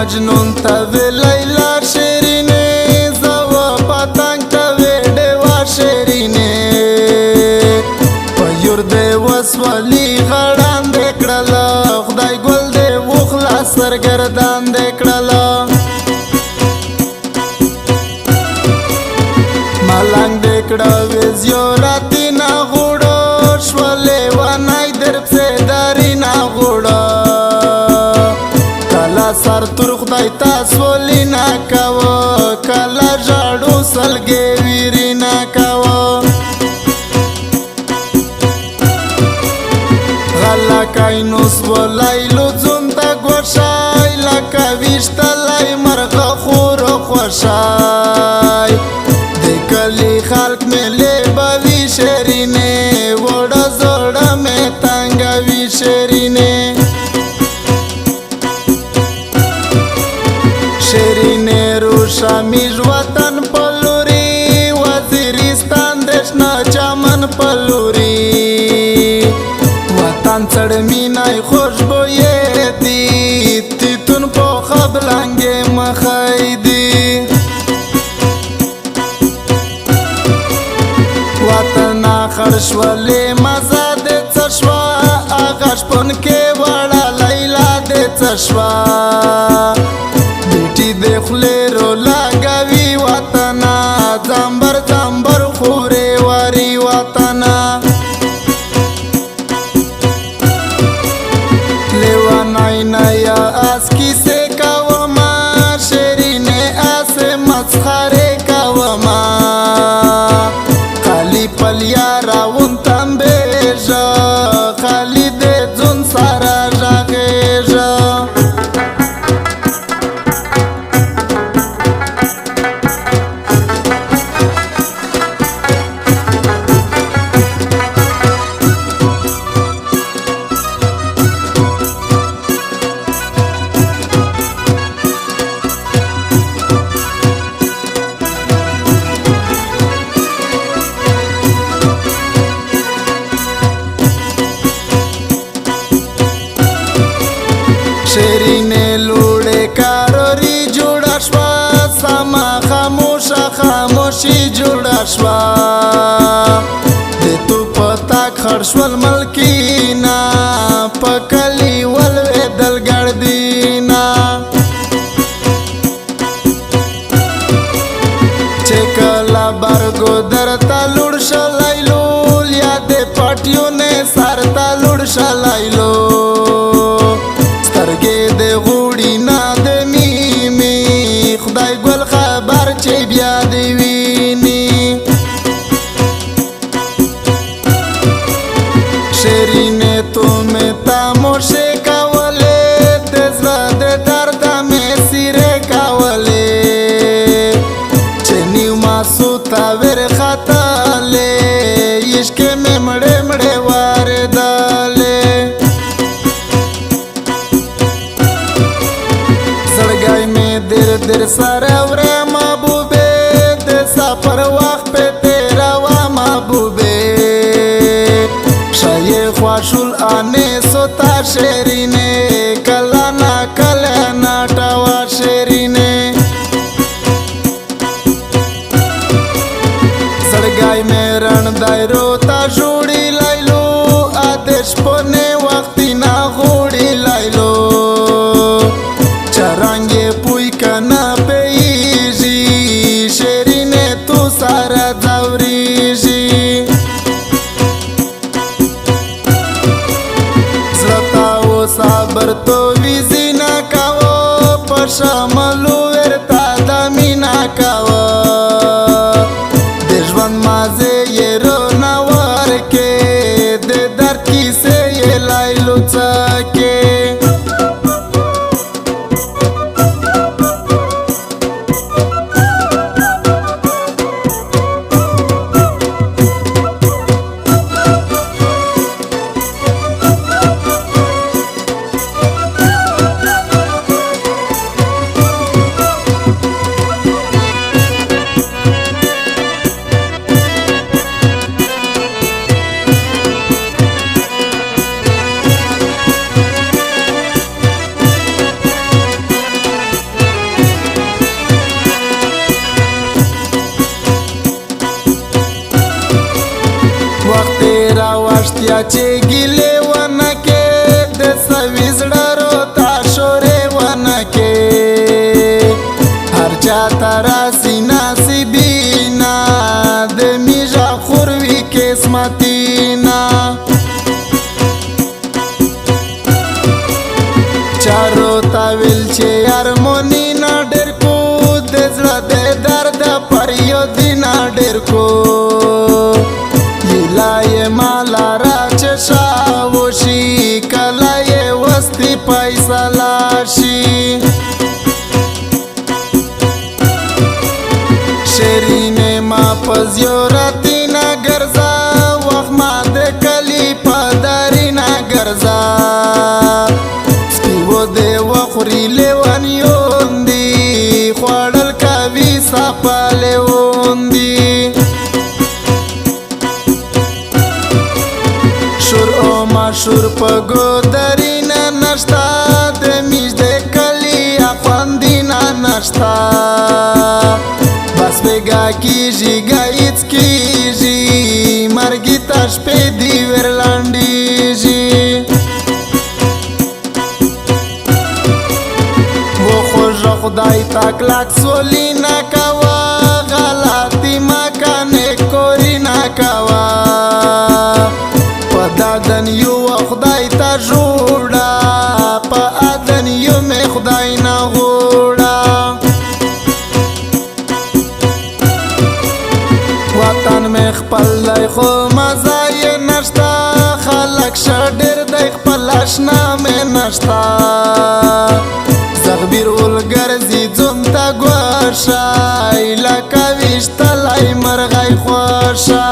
مجنون ته لیلا شیرینه زو پتنګ ته ډېوا شیرینه په یور دې وسولي غړان دې کړل خدای ګل دې وخلاص سرګردان دې کړل ملنګ دې کړه وزیو راتی نا غوړو شولې ونای در په داري نا غوړو کلا سر تر خدای تاسو لینا کاو کلا جاړو سلګي ویری نا کاو غلا کاینوس ولایلو زوم تا ګوشای لکه وشتلای مرغه خور خوشای کلی خلق ملے بوی شیرینه وڑا زوڑا میں تنگوی شیرینه شیرینه روشا میج وطن پلوری وزیرستان دشنا چمن پلوری وطن چڑمینای خوشبویتی تیتون پو خبلنگی مخیدی وطن خرشولی مزا دې چشوا آغاش پن کې وړه لیلا دې چشوا بیٹی دې خلې رو لګوي وطن زمبر زمبر خورې واري وطن لیوانای نیا اس کیسه کوما شیرینه اس مسخره کوما پلیا راون تنبیجا خالی دے جن سارا جاگیجا شیرینه لوڑے کاروری جوڑا شوا سما خاموشا خاموشی جوڑا شوا دے تو پتا خرشول ملکینا پکلی ولوے دل گردینا چکلا برگو درتا لوڑ شلائلو یا دے پاٹیو نے سارتا لوڑ شلائلو سترګې د غوړي نه د میمې خدای ګل خبر چې بیا دې ویني شیرینه تو مې تاموشې کولې د زړه د درد مې سیرې کولې چې نیو ماسو ته ورختلې عشق مې مړې مړې واردلې در سره ورې محبوبې د سفر وخت په تیرا وا محبوبې شای خواشول انې سوتا شیرینه کلا نا کلا نا ټوا شیرینه سړګای مې رن دایرو تا جوړی لایلو آدش پونه وخت نا غوړی لایلو چرانګې پوی کنا پیږي شیرینه تو سارا ځوريږي زړه او صبر تو ویزینا کاو پښملو ورتا د مینا کاو د ژوند مازه یې رو نور کې د درد کیسه وخت راوښتیا چې ګیلې ونه کې د سوي زړه روتا شورې ونه کې هر چا ته راسي نصیبینا د میژه خوروي قسمتینا چارو ته ویل چې ارمونی نه ډېر کو د زړه د درد پر یو دین ډېر کو لای مالا را چشا وشي کله یې وستي فیصله شي شیرینې ما په زیارتي نه ګرځه وخت ما د کلي په درې نه ګرځه سپي و دې وخوري لیونیون دي خوړل کوي سپلیون دي مشهور په ګودري نه نشتا د میژ د کلي اخوندي نه نشتا بس بېګا کېږي ګایڅ کېږي مرګي ته شپې دي ور لنډېږي وخوږه خدای ته کلک سولي نه کوه غلطي مکه نیکوري نه کوه دادن یو خدای ته جوړه په ادن یو مې خدای نه غوړه وطن مې خپل دی خو مزه یې نشته خلک ښه ډېر دی خپل اشنا مې نشته زغبیر ولګرځي ځوم ته ګوښی لکه ویشتلی مرغی خوښه